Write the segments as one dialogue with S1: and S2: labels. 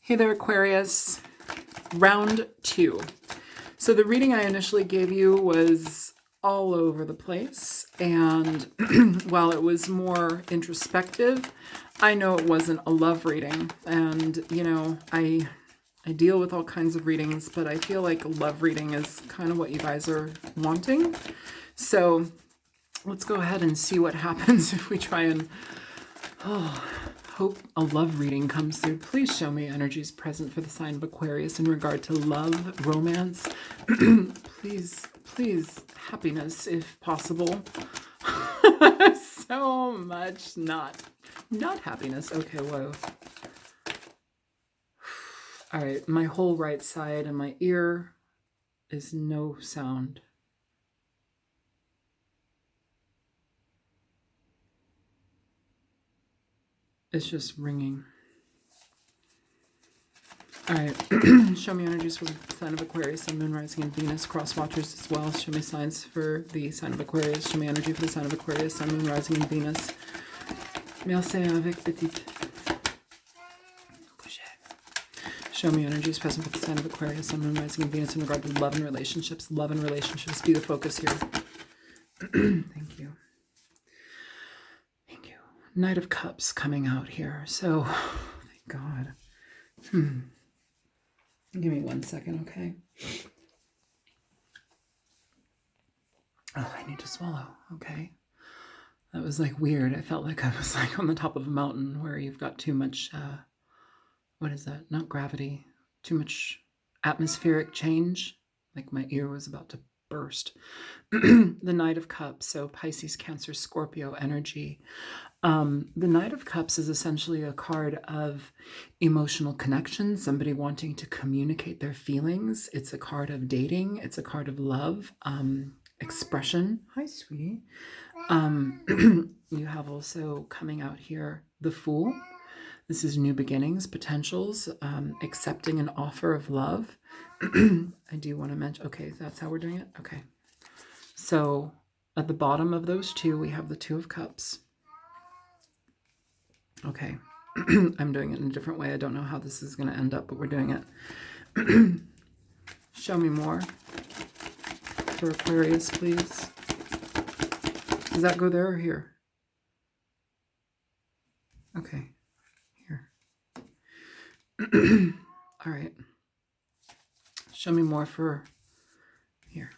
S1: Hey there, Aquarius. Round 2. So the reading I initially gave you was all over the place, and while it was more introspective, I know it wasn't a love reading. And, you know, I deal with all kinds of readings, but I feel like a love reading is kind of what you guys are wanting. So let's go ahead and see what happens if we try and hope a love reading comes through. Please show me energies present for the sign of Aquarius in regard to love, romance. please, happiness if possible. So much not happiness. Okay, whoa. All right, my whole right side and my ear is no sound. It's just ringing. All right, show me energies for the sign of Aquarius, Sun, Moon, Rising, and Venus. Cross watchers as well. Show me signs for the sign of Aquarius. Show me energy for the sign of Aquarius, Sun, Moon, Rising, and Venus. Merci avec petite. Show me energies present for the sign of Aquarius, Sun, Moon, Rising, and Venus in regard to love and relationships. Love and relationships be the focus here. Thank you. Knight of Cups coming out here. So, thank God. Give me 1 second, okay? Oh, I need to swallow, okay? That was like weird. I felt like I was like on the top of a mountain where you've got too much, what is that? Not gravity. Too much atmospheric change. Like my ear was about to burst. The Knight of Cups, so Pisces, Cancer, Scorpio energy. The Knight of Cups is essentially a card of emotional connection, somebody wanting to communicate their feelings. It's a card of dating. It's a card of love, expression. Hi, sweetie. You have also coming out here the Fool. This is new beginnings, potentials, accepting an offer of love. I do want to mention, okay, that's how we're doing it. Okay. So at the bottom of those two, we have the Two of Cups. Okay. I'm doing it in a different way. I don't know how this is going to end up, but we're doing it. Show me more for Aquarius, please. Does that go there or here? Okay. Here. All right. Show me more for here.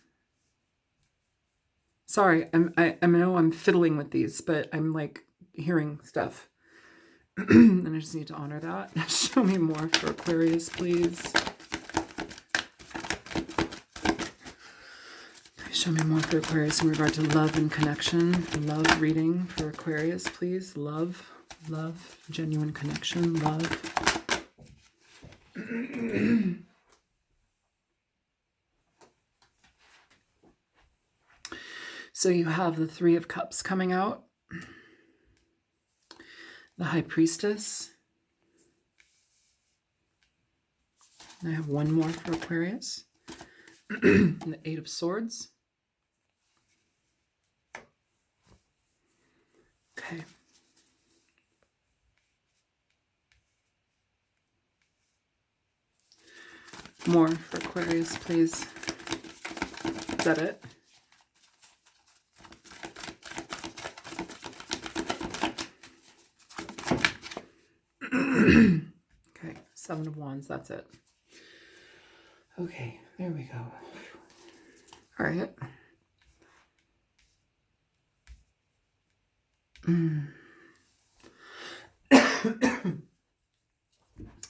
S1: Sorry, I know I'm fiddling with these, but I'm like hearing stuff. And I just need to honor that. Show me more for Aquarius, please. Show me more for Aquarius in regard to love and connection. Love reading for Aquarius, please. Love, genuine connection, love. So you have the Three of Cups coming out. The High Priestess. And I have one more for Aquarius. And the Eight of Swords. Okay. More for Aquarius, please. Is that it? Okay, Seven of Wands, that's it. Okay, there we go. All right.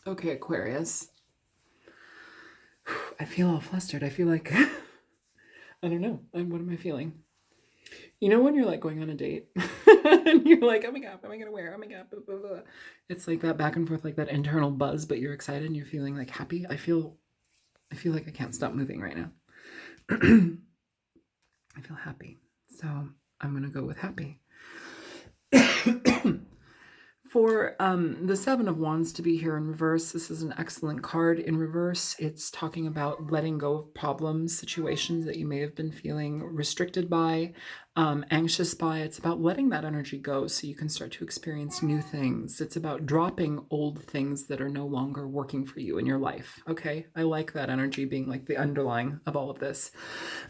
S1: Okay, Aquarius. I feel all flustered. I feel like, I don't know. What am I feeling? You know when you're like going on a date and you're like, oh my God, what am I going to wear? Oh my God, blah, blah, blah. It's like that back and forth, like that internal buzz, but you're excited and you're feeling like happy. I feel like I can't stop moving right now. I feel happy. So I'm going to go with happy. For the Seven of Wands to be here in reverse, this is an excellent card in reverse. It's talking about letting go of problems, situations that you may have been feeling restricted by, anxious by. It's about letting that energy go so you can start to experience new things. It's about dropping old things that are no longer working for you in your life. Okay, I like that energy being like the underlying of all of this.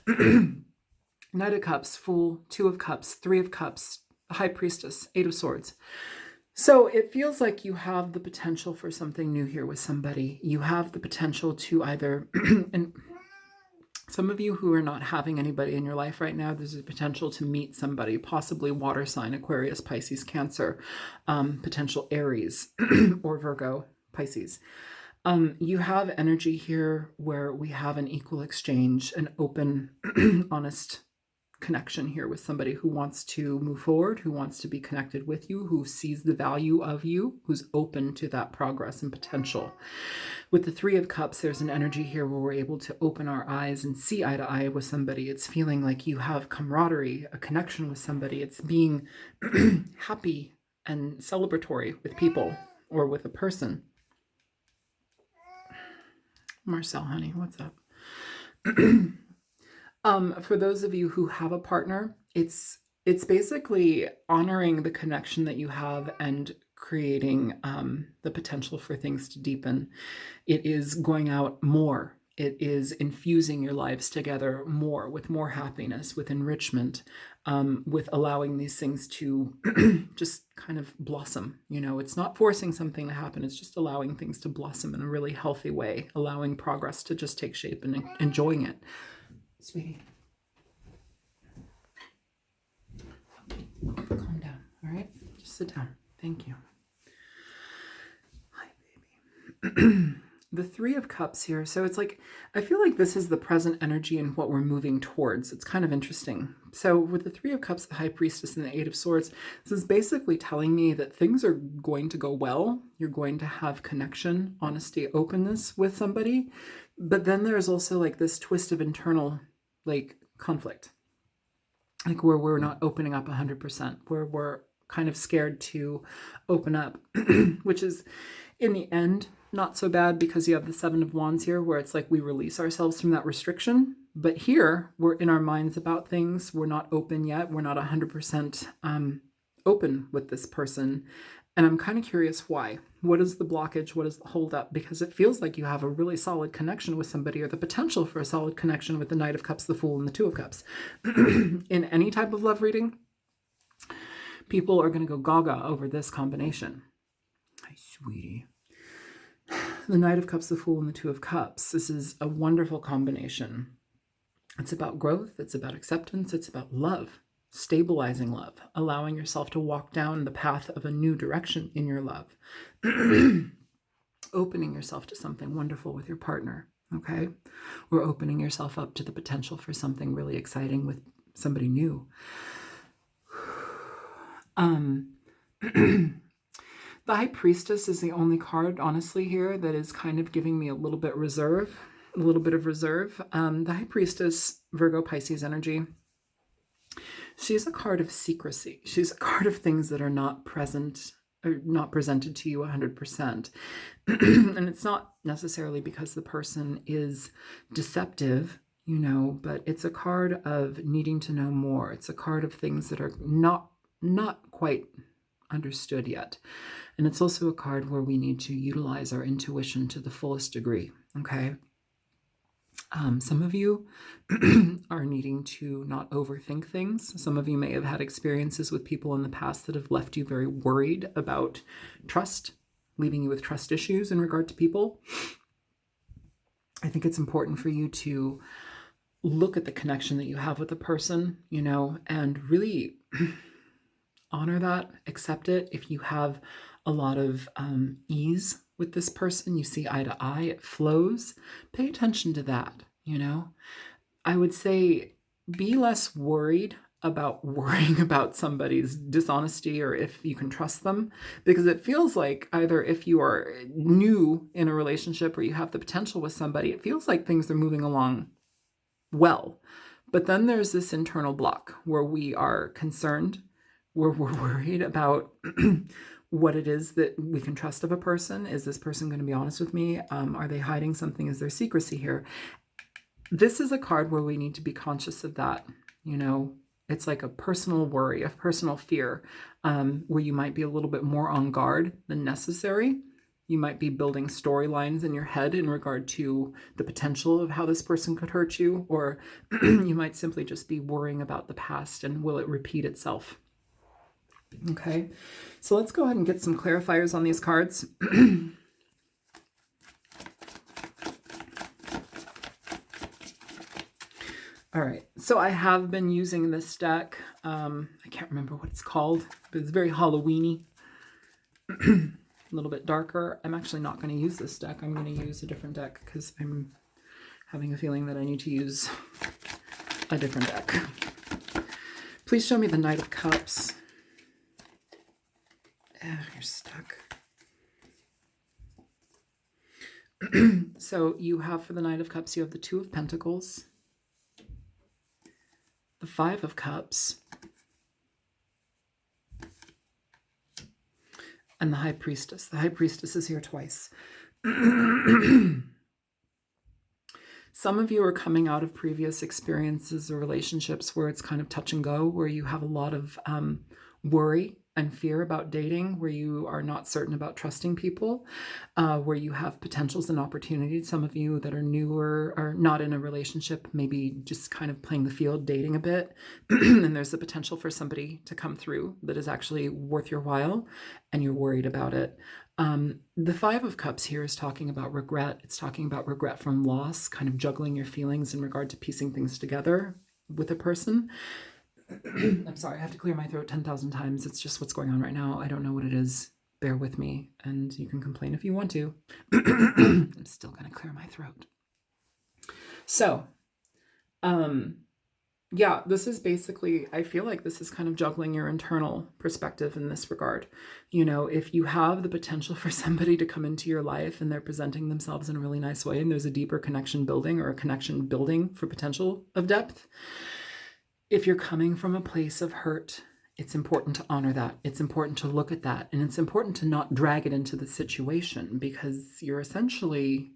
S1: Knight of Cups, Fool, Two of Cups, Three of Cups, High Priestess, Eight of Swords. So it feels like you have the potential for something new here with somebody. You have the potential to either, and some of you who are not having anybody in your life right now, there's a potential to meet somebody, possibly water sign, Aquarius, Pisces, Cancer, potential Aries or Virgo, Pisces. You have energy here where we have an equal exchange, an open, honest connection here with somebody who wants to move forward, who wants to be connected with you, who sees the value of you, who's open to that progress and potential. With the Three of Cups, there's an energy here where we're able to open our eyes and see eye to eye with somebody. It's feeling like you have camaraderie, a connection with somebody. It's being happy and celebratory with people or with a person. Marcel, honey, what's up? For those of you who have a partner, it's basically honoring the connection that you have and creating the potential for things to deepen. It is going out more. It is infusing your lives together more, with more happiness, with enrichment, with allowing these things to just kind of blossom. You know, it's not forcing something to happen. It's just allowing things to blossom in a really healthy way, allowing progress to just take shape and enjoying it. Sweetie. Calm down, all right? Just sit down. Thank you. Hi, baby. The Three of Cups here. So it's like, I feel like this is the present energy and what we're moving towards. It's kind of interesting. So with the Three of Cups, the High Priestess, and the Eight of Swords, this is basically telling me that things are going to go well. You're going to have connection, honesty, openness with somebody. But then there's also like this twist of internal like conflict, like where we're not opening up 100%, where we're kind of scared to open up, which is in the end not so bad because you have the Seven of Wands here where it's like we release ourselves from that restriction. But here we're in our minds about things. We're not open yet. We're not 100% open with this person. And I'm kind of curious why. What is the blockage? What is the holdup? Because it feels like you have a really solid connection with somebody, or the potential for a solid connection with the Knight of Cups, the Fool, and the Two of Cups. In any type of love reading, people are going to go gaga over this combination. Hi, sweetie. The Knight of Cups, the Fool, and the Two of Cups. This is a wonderful combination. It's about growth. It's about acceptance. It's about love. Stabilizing love, allowing yourself to walk down the path of a new direction in your love, opening yourself to something wonderful with your partner, okay? Or opening yourself up to the potential for something really exciting with somebody new. The High Priestess is the only card, honestly, here that is kind of giving me a little bit of reserve. The High Priestess, Virgo, Pisces energy. She's a card of secrecy. She's a card of things that are not present or not presented to you 100%. And it's not necessarily because the person is deceptive, you know, but it's a card of needing to know more. It's a card of things that are not quite understood yet. And it's also a card where we need to utilize our intuition to the fullest degree, okay? Some of you are needing to not overthink things. Some of you may have had experiences with people in the past that have left you very worried about trust, leaving you with trust issues in regard to people. I think it's important for you to look at the connection that you have with the person, you know, and really honor that, accept it. If you have a lot of ease with this person, you see eye to eye, it flows, pay attention to that, you know. I would say be less worried about worrying about somebody's dishonesty or if you can trust them, because it feels like either if you are new in a relationship or you have the potential with somebody, it feels like things are moving along well. But then there's this internal block where we are concerned, where we're worried about what it is that we can trust of a person. Is this person going to be honest with me? Are they hiding something? Is there secrecy here? This is a card where we need to be conscious of that. You know, it's like a personal worry, a personal fear, where you might be a little bit more on guard than necessary. You might be building storylines in your head in regard to the potential of how this person could hurt you, or you might simply just be worrying about the past and will it repeat itself. Okay, so let's go ahead and get some clarifiers on these cards. All right, so I have been using this deck. I can't remember what it's called, but it's very Halloween-y. A little bit darker. I'm actually not going to use this deck. I'm going to use a different deck because I'm having a feeling that I need to use a different deck. Please show me the Knight of Cups. You're stuck. So you have, for the Knight of Cups, you have the Two of Pentacles, the Five of Cups, and the High Priestess. The High Priestess is here twice. Some of you are coming out of previous experiences or relationships where it's kind of touch and go, where you have a lot of worry and fear about dating, where you are not certain about trusting people, where you have potentials and opportunities. Some of you that are newer are not in a relationship, maybe just kind of playing the field, dating a bit, and there's the potential for somebody to come through that is actually worth your while, and you're worried about it. The Five of Cups here is talking about regret. It's talking about regret from loss, kind of juggling your feelings in regard to piecing things together with a person. I'm sorry, I have to clear my throat 10,000 times. It's just what's going on right now. I don't know what it is. Bear with me, and you can complain if you want to. I'm still going to clear my throat. So, yeah, this is basically, I feel like this is kind of juggling your internal perspective in this regard. You know, if you have the potential for somebody to come into your life and they're presenting themselves in a really nice way, and there's a deeper connection building or a connection building for potential of depth, if you're coming from a place of hurt, it's important to honor that. It's important to look at that. And it's important to not drag it into the situation, because you're essentially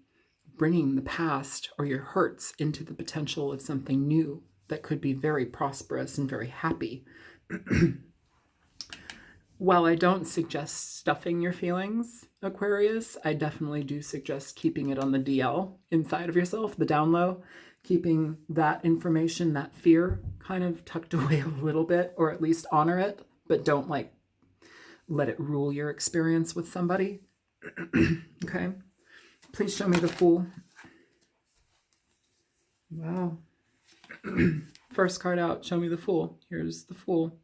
S1: bringing the past or your hurts into the potential of something new that could be very prosperous and very happy. While I don't suggest stuffing your feelings, Aquarius, I definitely do suggest keeping it on the DL inside of yourself, the down low. Keeping that information, that fear, kind of tucked away a little bit, or at least honor it, but don't like let it rule your experience with somebody. Okay, please show me the Fool. Wow. First card out, show me the Fool. Here's the Fool.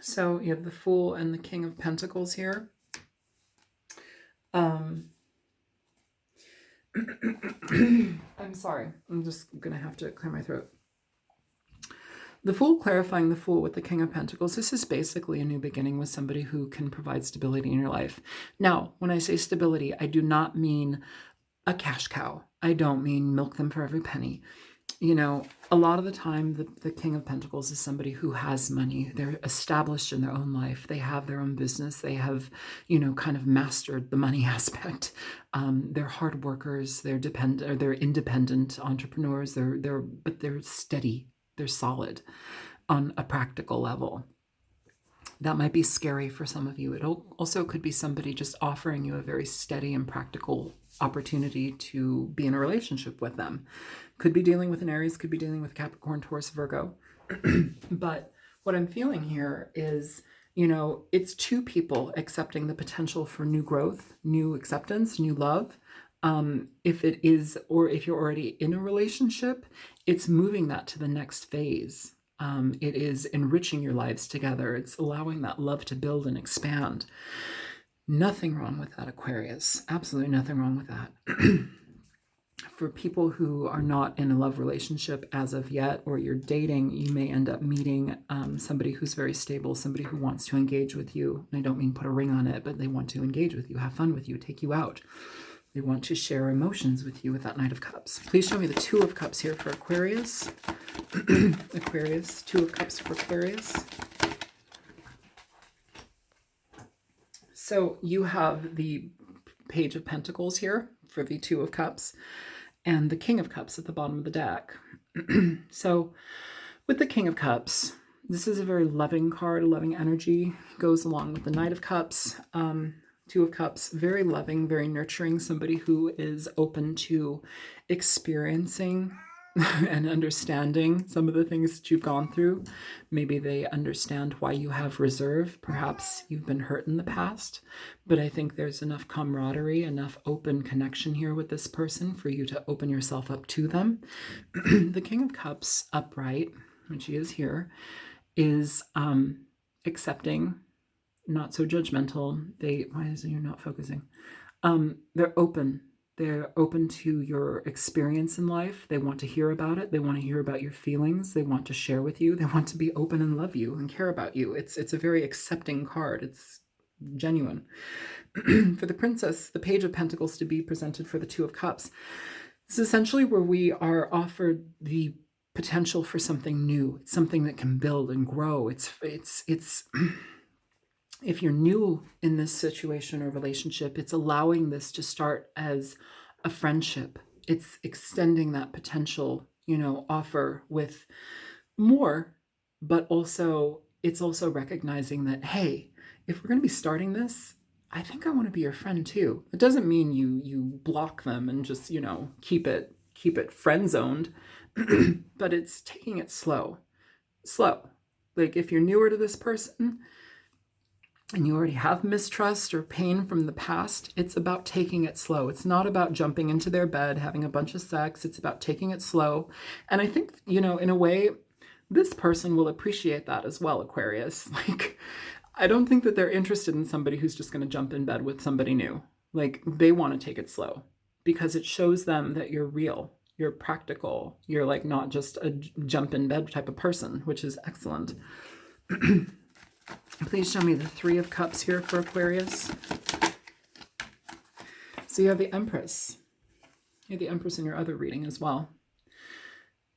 S1: So you have the Fool and the King of Pentacles here. I'm sorry. I'm just going to have to clear my throat. The Fool, clarifying the Fool with the King of Pentacles. This is basically a new beginning with somebody who can provide stability in your life. Now, when I say stability, I do not mean a cash cow. I don't mean milk them for every penny. You know, a lot of the time, the King of Pentacles is somebody who has money. They're established in their own life. They have their own business. They have, you know, kind of mastered the money aspect. They're hard workers. They're independent entrepreneurs. But they're steady. They're solid on a practical level. That might be scary for some of you. It also could be somebody just offering you a very steady and practical opportunity to be in a relationship with them. Could be dealing with an Aries, could be dealing with Capricorn, Taurus, Virgo. But what I'm feeling here is, you know, it's two people accepting the potential for new growth, new acceptance, new love. If it is, or if you're already in a relationship, it's moving that to the next phase. It is enriching your lives together. It's allowing that love to build and expand. Nothing wrong with that, Aquarius. Absolutely nothing wrong with that. For people who are not in a love relationship as of yet, or you're dating, you may end up meeting somebody who's very stable, somebody who wants to engage with you. And I don't mean put a ring on it, but they want to engage with you, have fun with you, take you out. They want to share emotions with you with that Knight of Cups. Please show me the Two of Cups here for Aquarius. Aquarius, Two of Cups for Aquarius. So you have the Page of Pentacles here for the Two of Cups and the King of Cups at the bottom of the deck. So with the King of Cups, this is a very loving card, loving energy, goes along with the Knight of Cups. Two of Cups, very loving, very nurturing, somebody who is open to experiencing and understanding some of the things that you've gone through. Maybe they understand why you have reserve. Perhaps you've been hurt in the past, but I think there's enough camaraderie, enough open connection here with this person for you to open yourself up to them. The King of Cups upright, when she is here, is accepting, not so judgmental. Why is it you're not focusing? They're open. They're open to your experience in life. They want to hear about it. They want to hear about your feelings. They want to share with you. They want to be open and love you and care about you. It's a very accepting card. It's genuine. For the Princess, the Page of Pentacles to be presented for the Two of Cups. It's essentially where we are offered the potential for something new. It's something that can build and grow. It's if you're new in this situation or relationship, it's allowing this to start as a friendship. It's extending that potential, offer with more, but also it's also recognizing that, hey, if we're going to be starting this, I think I want to be your friend too. It doesn't mean you block them and just, keep it friend zoned, but it's taking it slow. Like if you're newer to this person, and you already have mistrust or pain from the past, it's about taking it slow. It's not about jumping into their bed, having a bunch of sex. It's about taking it slow. And I think, in a way, this person will appreciate that as well, Aquarius. Like, I don't think that they're interested in somebody who's just going to jump in bed with somebody new. Like, they want to take it slow because it shows them that you're real. You're practical. You're like not just a jump in bed type of person, which is excellent. Please show me the Three of Cups here for Aquarius. So you have the Empress. You have the Empress in your other reading as well.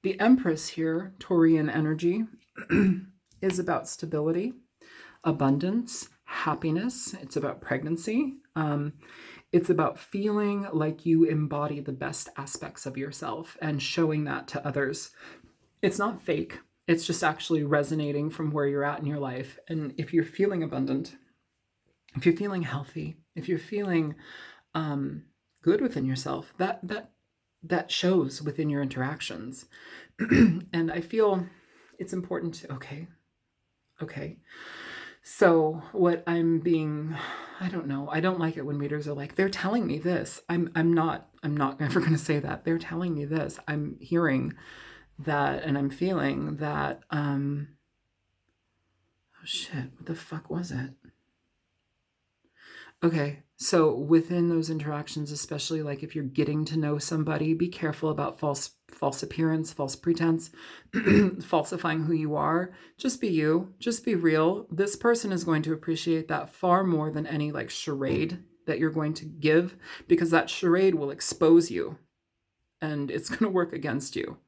S1: The Empress here, Taurian energy, is about stability, abundance, happiness. It's about pregnancy. It's about feeling like you embody the best aspects of yourself and showing that to others. It's not fake. It's just actually resonating from where you're at in your life. And if you're feeling abundant, if you're feeling healthy, if you're feeling good within yourself, that shows within your interactions. And I feel it's important to, okay. So what I don't know. I don't like it when readers are like, they're telling me this. I'm not ever going to say that. They're telling me this. I'm hearing that, and I'm feeling that, oh shit, what the fuck was it? Okay, so within those interactions, especially like if you're getting to know somebody, be careful about false appearance, false pretense, falsifying who you are. Just be you, just be real. This person is going to appreciate that far more than any like charade that you're going to give, because that charade will expose you and it's going to work against you.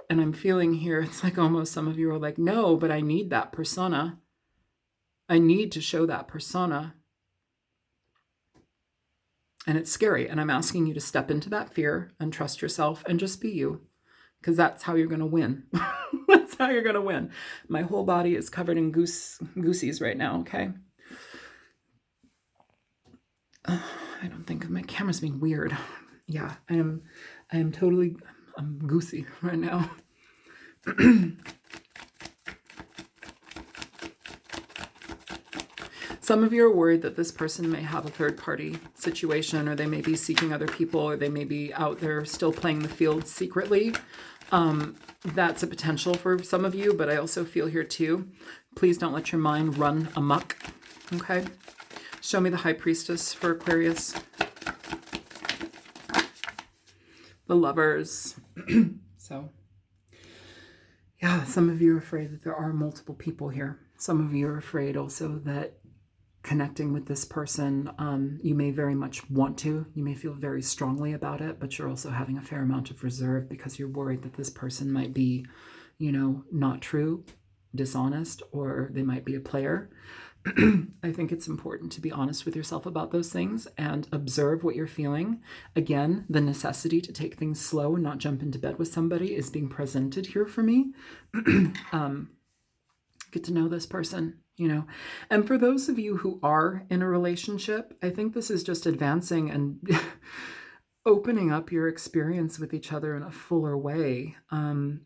S1: And I'm feeling here, it's like almost some of you are like, no, but I need that persona. I need to show that persona. And it's scary. And I'm asking you to step into that fear and trust yourself and just be you. Because that's how you're going to win. That's how you're going to win. My whole body is covered in goosies right now, okay? I don't think my camera's being weird. Yeah, I am totally... I'm goosey right now. Some of you are worried that this person may have a third-party situation, or they may be seeking other people, or they may be out there still playing the field secretly. That's a potential for some of you, but I also feel here too, please don't let your mind run amok, okay? Show me the High Priestess for Aquarius. The Lovers. So, yeah, some of you are afraid that there are multiple people here. Some of you are afraid also that connecting with this person. You may very much want to. You may feel very strongly about it, but you're also having a fair amount of reserve because you're worried that this person might be, not true, dishonest, or they might be a player. I think it's important to be honest with yourself about those things and observe what you're feeling. Again, the necessity to take things slow and not jump into bed with somebody is being presented here for me. Get to know this person, And for those of you who are in a relationship, I think this is just advancing and opening up your experience with each other in a fuller way.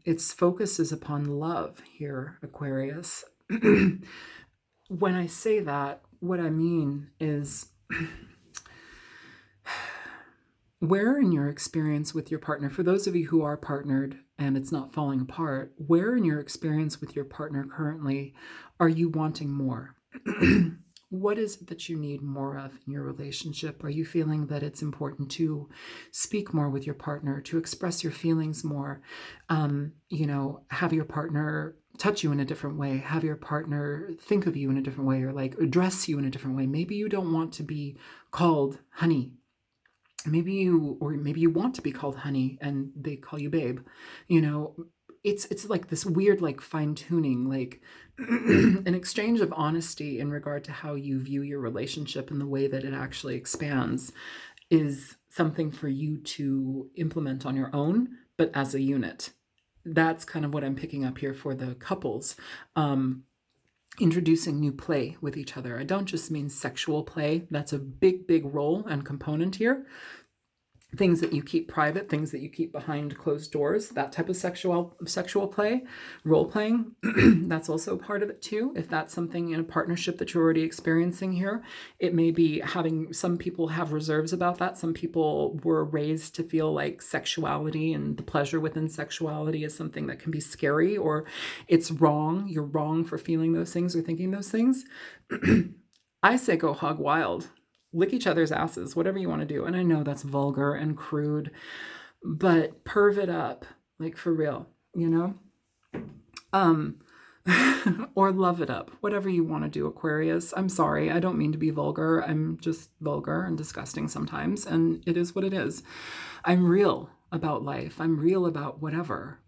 S1: Its focus is upon love here, Aquarius. When I say that, what I mean is where in your experience with your partner, for those of you who are partnered and it's not falling apart, where in your experience with your partner currently are you wanting more? What is it that you need more of in your relationship? Are you feeling that it's important to speak more with your partner, to express your feelings more, have your partner touch you in a different way, have your partner think of you in a different way, or like address you in a different way? Maybe you don't want to be called honey. Maybe you want to be called honey and they call you babe. It's like this weird, like fine tuning, like an exchange of honesty in regard to how you view your relationship and the way that it actually expands is something for you to implement on your own, but as a unit. That's kind of what I'm picking up here for the couples. Introducing new play with each other. I don't just mean sexual play. That's a big, big role and component here. Things that you keep private, things that you keep behind closed doors, that type of sexual play, role playing, that's also part of it too. If that's something in a partnership that you're already experiencing here, it may be some people have reserves about that. Some people were raised to feel like sexuality and the pleasure within sexuality is something that can be scary, or it's wrong. You're wrong for feeling those things or thinking those things. I say go hog wild. Lick each other's asses, whatever you want to do. And I know that's vulgar and crude, but perv it up, like for real, or love it up, whatever you want to do, Aquarius. I'm sorry, I don't mean to be vulgar. I'm just vulgar and disgusting sometimes, and it is what it is. I'm real about life. I'm real about whatever,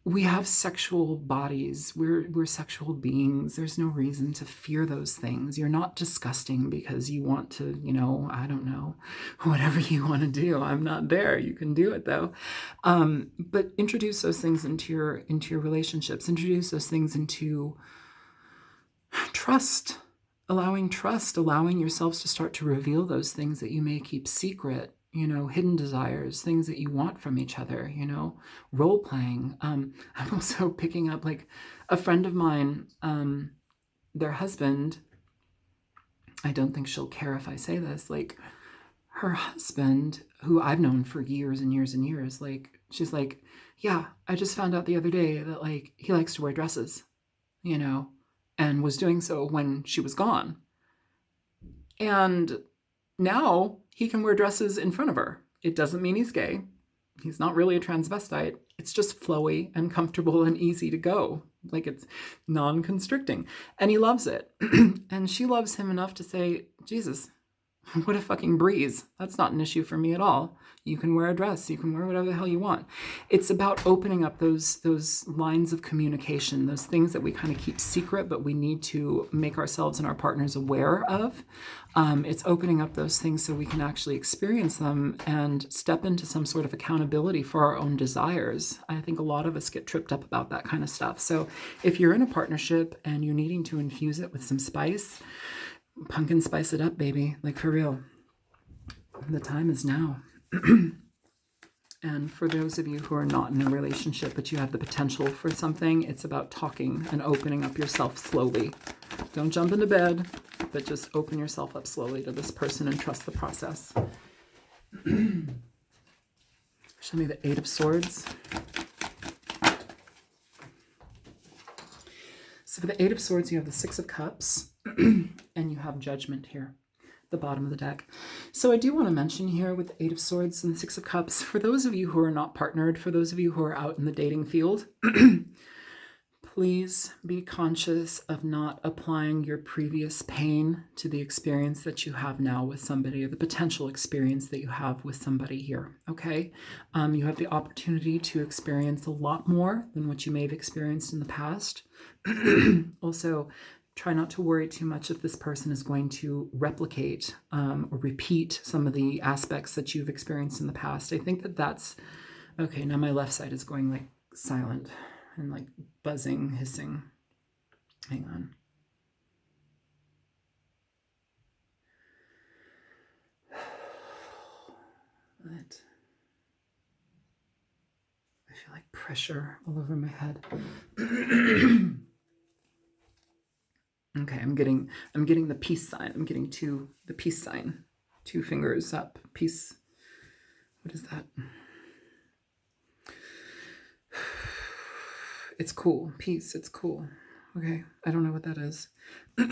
S1: we have sexual bodies. We're sexual beings. There's no reason to fear those things. You're not disgusting because you want to, I don't know, whatever you want to do. I'm not there. You can do it though. But introduce those things into your relationships. Introduce those things into trust, allowing yourselves to start to reveal those things that you may keep secret. Hidden desires, things that you want from each other, role playing. I'm also picking up like a friend of mine, their husband, I don't think she'll care if I say this, like her husband, who I've known for years and years and years, like she's like, yeah, I just found out the other day that like he likes to wear dresses, and was doing so when she was gone. And now he can wear dresses in front of her. It doesn't mean he's gay. He's not really a transvestite. It's just flowy and comfortable and easy to go. Like it's non-constricting. And he loves it. And she loves him enough to say, Jesus, what a fucking breeze. That's not an issue for me at all. You can wear a dress. You can wear whatever the hell you want. It's about opening up those lines of communication, those things that we kind of keep secret, but we need to make ourselves and our partners aware of. It's opening up those things so we can actually experience them and step into some sort of accountability for our own desires. I think a lot of us get tripped up about that kind of stuff. So if you're in a partnership and you're needing to infuse it with some spice, pumpkin spice it up, baby. Like for real. The time is now. And for those of you who are not in a relationship, but you have the potential for something, it's about talking and opening up yourself slowly. Don't jump into bed, but just open yourself up slowly to this person and trust the process. Show me the Eight of Swords. So for the Eight of Swords, you have the Six of Cups, and you have Judgment here, the bottom of the deck. So I do want to mention here with the Eight of Swords and the Six of Cups, for those of you who are not partnered, for those of you who are out in the dating field, Please be conscious of not applying your previous pain to the experience that you have now with somebody, or the potential experience that you have with somebody here, okay? You have the opportunity to experience a lot more than what you may have experienced in the past. Also, try not to worry too much if this person is going to replicate or repeat some of the aspects that you've experienced in the past. I think that that's, okay, now my left side is going like silent and like buzzing, hissing. Hang on. What? I feel like pressure all over my head. Okay, I'm getting the peace sign. I'm getting the peace sign. 2 fingers up. Peace. What is that? It's cool. Peace. It's cool. Okay. I don't know what that is. You're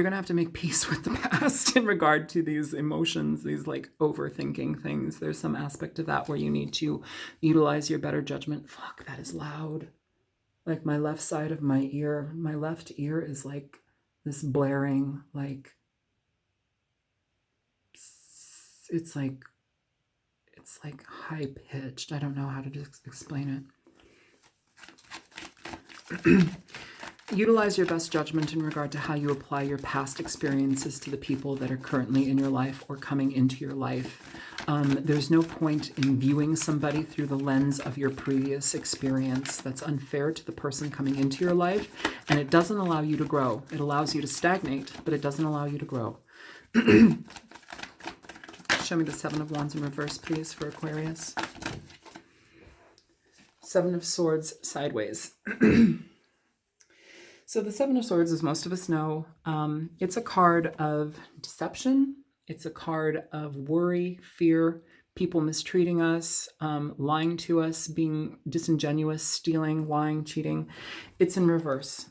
S1: going to have to make peace with the past in regard to these emotions, these like overthinking things. There's some aspect of that where you need to utilize your better judgment. Fuck, that is loud. Like my left side of my ear, my left ear is like this blaring, like, it's like high pitched. I don't know how to just explain it. Utilize your best judgment in regard to how you apply your past experiences to the people that are currently in your life or coming into your life. There's no point in viewing somebody through the lens of your previous experience. That's unfair to the person coming into your life, and it doesn't allow you to grow. It allows you to stagnate, but it doesn't allow you to grow. Show me the 7 of Wands in reverse, please, for Aquarius. 7 of Swords sideways. So the 7 of Swords, as most of us know, it's a card of deception. It's a card of worry, fear, people mistreating us, lying to us, being disingenuous, stealing, lying, cheating. It's in reverse.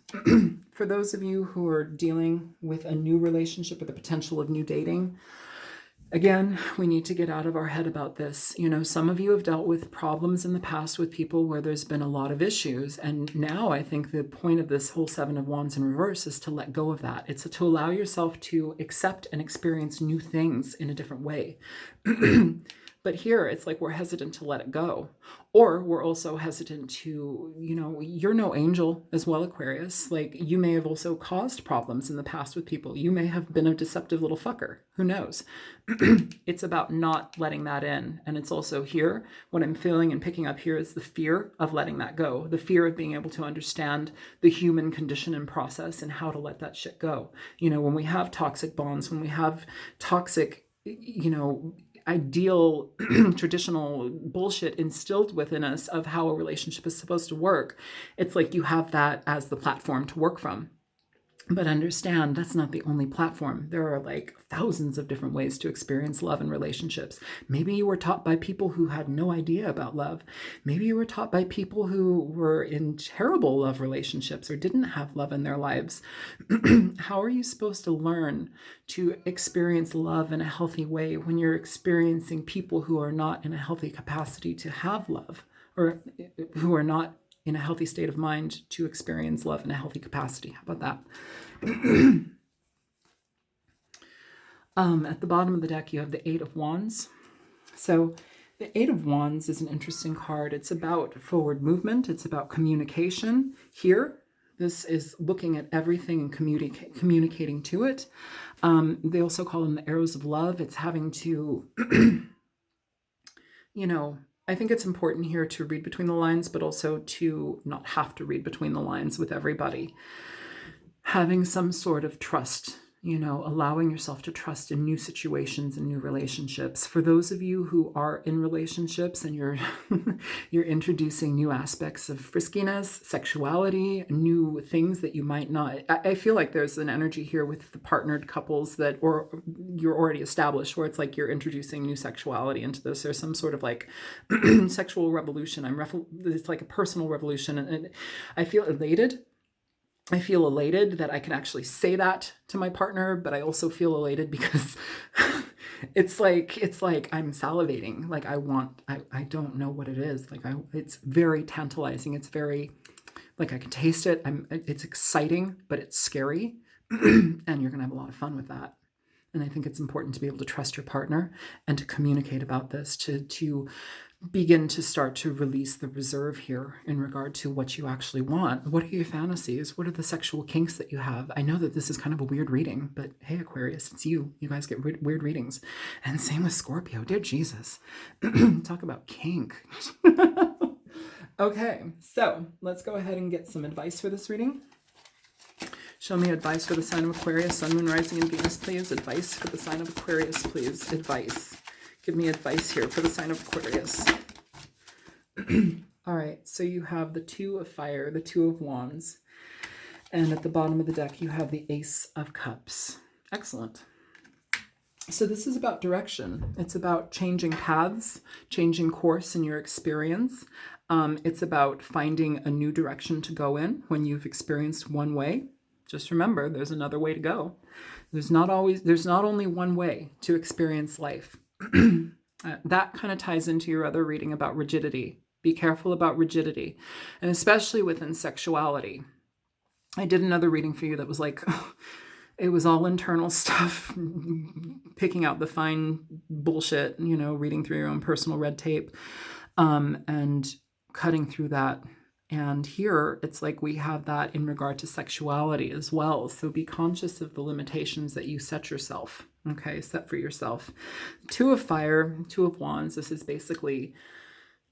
S1: For those of you who are dealing with a new relationship or the potential of new dating, again, we need to get out of our head about this. You know, some of you have dealt with problems in the past with people where there's been a lot of issues. And now I think the point of this whole 7 of Wands in reverse is to let go of that. It's to allow yourself to accept and experience new things in a different way. But here it's like we're hesitant to let it go. Or we're also hesitant to, you know, you're no angel as well, Aquarius. Like, you may have also caused problems in the past with people. You may have been a deceptive little fucker. Who knows? It's about not letting that in. And it's also here, what I'm feeling and picking up here is the fear of letting that go. The fear of being able to understand the human condition and process and how to let that shit go. You know, when we have toxic bonds, when we have toxic, you know, ideal traditional bullshit instilled within us of how a relationship is supposed to work, it's like you have that as the platform to work from. But understand, that's not the only platform. There are like thousands of different ways to experience love in relationships. Maybe you were taught by people who had no idea about love. Maybe you were taught by people who were in terrible love relationships or didn't have love in their lives. How are you supposed to learn to experience love in a healthy way when you're experiencing people who are not in a healthy capacity to have love, or who are not in a healthy state of mind to experience love in a healthy capacity? How about that? At the bottom of the deck, you have the 8 of Wands. So the 8 of Wands is an interesting card. It's about forward movement. It's about communication. Here, this is looking at everything and communicating to it. They also call them the arrows of love. It's having to, you know, I think it's important here to read between the lines, but also to not have to read between the lines with everybody. Having some sort of trust, you know, allowing yourself to trust in new situations and new relationships. For those of you who are in relationships and you're you're introducing new aspects of friskiness, sexuality, new things that you might not. I feel like there's an energy here with the partnered couples that, or you're already established, where it's like you're introducing new sexuality into this. There's some sort of like sexual revolution. It's like a personal revolution, and I feel elated. I feel elated that I can actually say that to my partner, but I also feel elated because it's like I'm salivating. Like I don't know what it is. Like it's very tantalizing. It's very Like I can taste it. It's exciting, but it's scary. And you're going to have a lot of fun with that. And I think it's important to be able to trust your partner and to communicate about this, to begin to start to release the reserve here in regard to what you actually want. What are your fantasies? What are the sexual kinks that you have? I know that this is kind of a weird reading, but hey, Aquarius, it's you. You guys get weird readings. And same with Scorpio. Dear Jesus. Talk about kink. Okay, so let's go ahead and get some advice for this reading. Show me advice for the sign of Aquarius, Sun, Moon, Rising, and Venus, please. Advice for the sign of Aquarius, please. Advice. Give me advice here for the sign of Aquarius. All right, so you have the Two of Fire, the Two of Wands, and at the bottom of the deck, you have the Ace of Cups. Excellent. So this is about direction. It's about changing paths, changing course in your experience. It's about finding a new direction to go in when you've experienced one way. Just remember, there's another way to go. There's not only one way to experience life. That kind of ties into your other reading about rigidity. Be careful about rigidity, and especially within sexuality. I did another reading for you that was like, it was all internal stuff, picking out the fine bullshit, reading through your own personal red tape, and cutting through that. And here it's like we have that in regard to sexuality as well. So be conscious of the limitations that you set yourself. Okay, set for yourself. Two of Fire, Two of Wands. This is basically,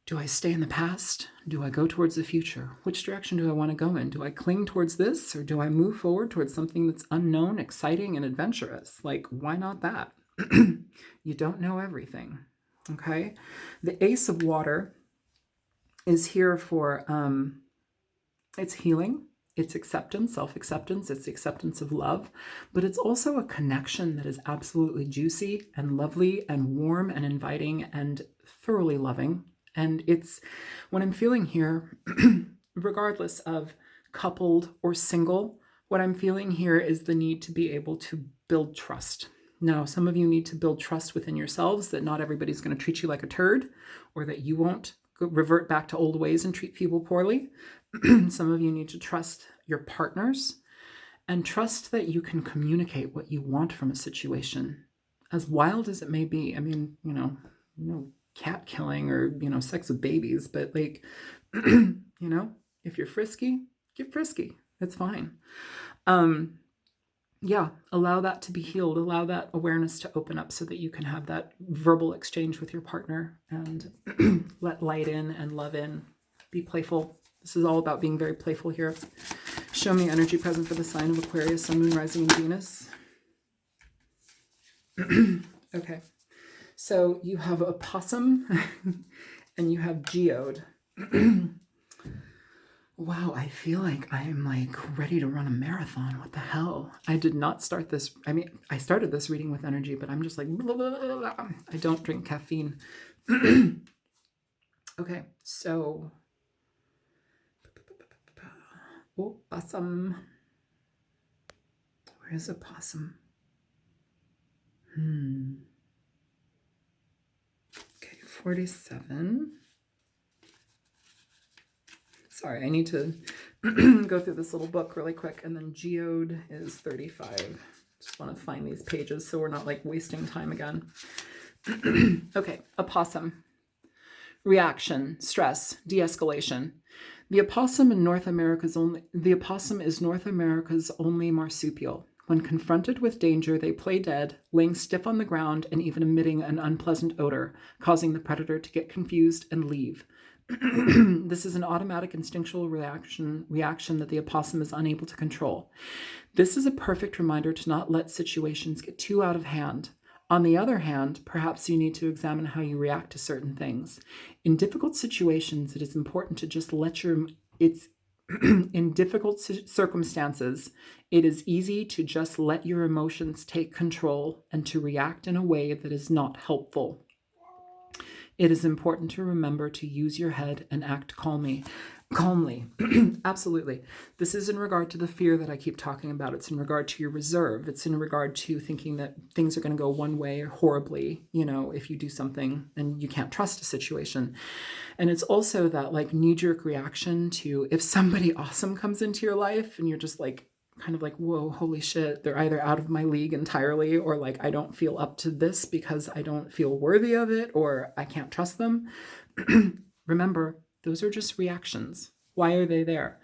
S1: do I stay in the past? Do I go towards the future? Which direction do I want to go in? Do I cling towards this, or do I move forward towards something that's unknown, exciting, and adventurous? Like, why not that? You don't know everything. Okay. The Ace of Water is here for, it's healing, it's acceptance, self-acceptance, it's the acceptance of love, but it's also a connection that is absolutely juicy and lovely and warm and inviting and thoroughly loving. And it's, what I'm feeling here, regardless of coupled or single, what I'm feeling here is the need to be able to build trust. Now, some of you need to build trust within yourselves that not everybody's going to treat you like a turd, or that you won't revert back to old ways and treat people poorly. Some of you need to trust your partners and trust that you can communicate what you want from a situation, as wild as it may be. I mean, cat killing or, sex with babies, but like, if you're frisky, get frisky. It's fine. Allow that to be healed. Allow that awareness to open up so that you can have that verbal exchange with your partner and let light in and love in. Be playful. This is all about being very playful here. Show me energy present for the sign of Aquarius, Sun, Moon, Rising, and Venus. Okay. So you have a possum and you have geode. Wow, I feel like I am ready to run a marathon. What the hell? I did not start this. I mean, I started this reading with energy, but I'm just like, blah, blah, blah, blah. I don't drink caffeine. Okay, so, oh, possum. Where's a possum? Okay, 47. Sorry, I need to go through this little book really quick. And then geode is 35. Just want to find these pages so we're not wasting time again. Okay, a possum. Reaction, stress, de-escalation. The opossum is North America's only marsupial. When confronted with danger, they play dead, laying stiff on the ground and even emitting an unpleasant odor, causing the predator to get confused and leave. This is an automatic instinctual reaction that the opossum is unable to control. This is a perfect reminder to not let situations get too out of hand. On the other hand, perhaps you need to examine how you react to certain things. In difficult situations, it is important to just in difficult circumstances, it is easy to just let your emotions take control and to react in a way that is not helpful. It is important to remember to use your head and act calmly. calmly. Absolutely. This is in regard to the fear that I keep talking about. It's in regard to your reserve. It's in regard to thinking that things are going to go one way horribly, you know, if you do something and you can't trust a situation. And it's also that like knee-jerk reaction to if somebody awesome comes into your life and you're just like, kind of like, whoa, holy shit, they're either out of my league entirely, or like I don't feel up to this because I don't feel worthy of it, or I can't trust them. Remember, those are just reactions. Why are they there?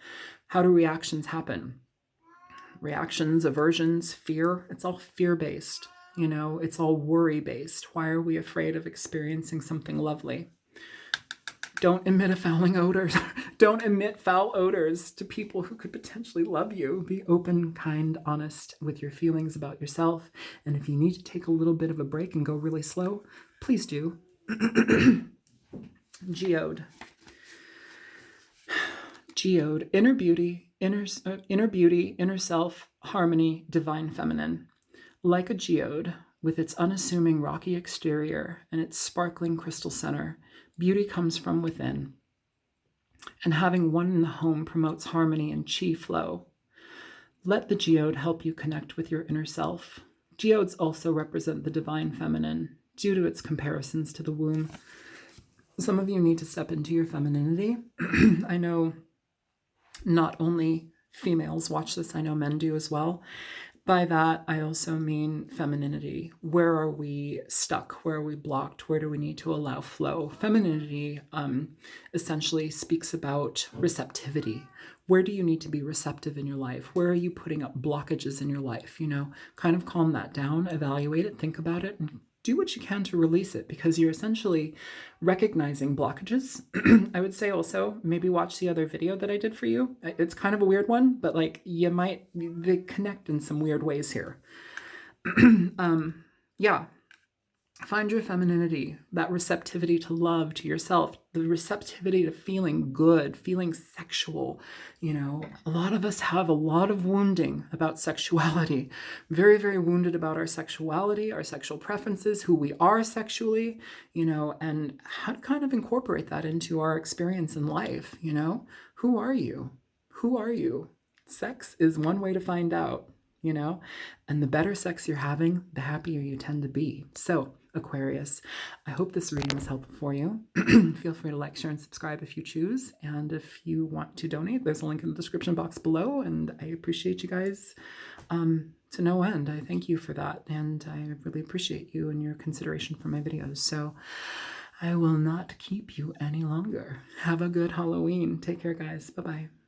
S1: How do reactions happen? Reactions, aversions, fear, it's all fear-based. You know, it's all worry-based. Why are we afraid of experiencing something lovely? Don't emit fouling odors. Don't emit foul odors to people who could potentially love you. Be open, kind, honest with your feelings about yourself. And if you need to take a little bit of a break and go really slow, please do. Geode. Geode, inner beauty, inner self, harmony, divine feminine. Like a geode, with its unassuming rocky exterior and its sparkling crystal center, beauty comes from within. And having one in the home promotes harmony and chi flow. Let the geode help you connect with your inner self. Geodes also represent the divine feminine due to its comparisons to the womb. Some of you need to step into your femininity. I know not only females watch this, I know men do as well. By that, I also mean femininity. Where are we stuck? Where are we blocked? Where do we need to allow flow? Femininity essentially speaks about receptivity. Where do you need to be receptive in your life? Where are you putting up blockages in your life? You know, kind of calm that down, evaluate it, think about it, and do what you can to release it, because you're essentially recognizing blockages. I would say also maybe watch the other video that I did for you. It's kind of a weird one, but like they connect in some weird ways here. Yeah. Find your femininity, that receptivity to love, to yourself, the receptivity to feeling good, feeling sexual. You know, a lot of us have a lot of wounding about sexuality, very, very wounded about our sexuality, our sexual preferences, who we are sexually, you know, and how to kind of incorporate that into our experience in life. You know, who are you? Who are you? Sex is one way to find out, you know, and the better sex you're having, the happier you tend to be. So, Aquarius, I hope this reading was helpful for you. Feel free to like, share, and subscribe if you choose. And if you want to donate, there's a link in the description box below. And I appreciate you guys to no end. I thank you for that. And I really appreciate you and your consideration for my videos. So I will not keep you any longer. Have a good Halloween. Take care, guys. Bye-bye.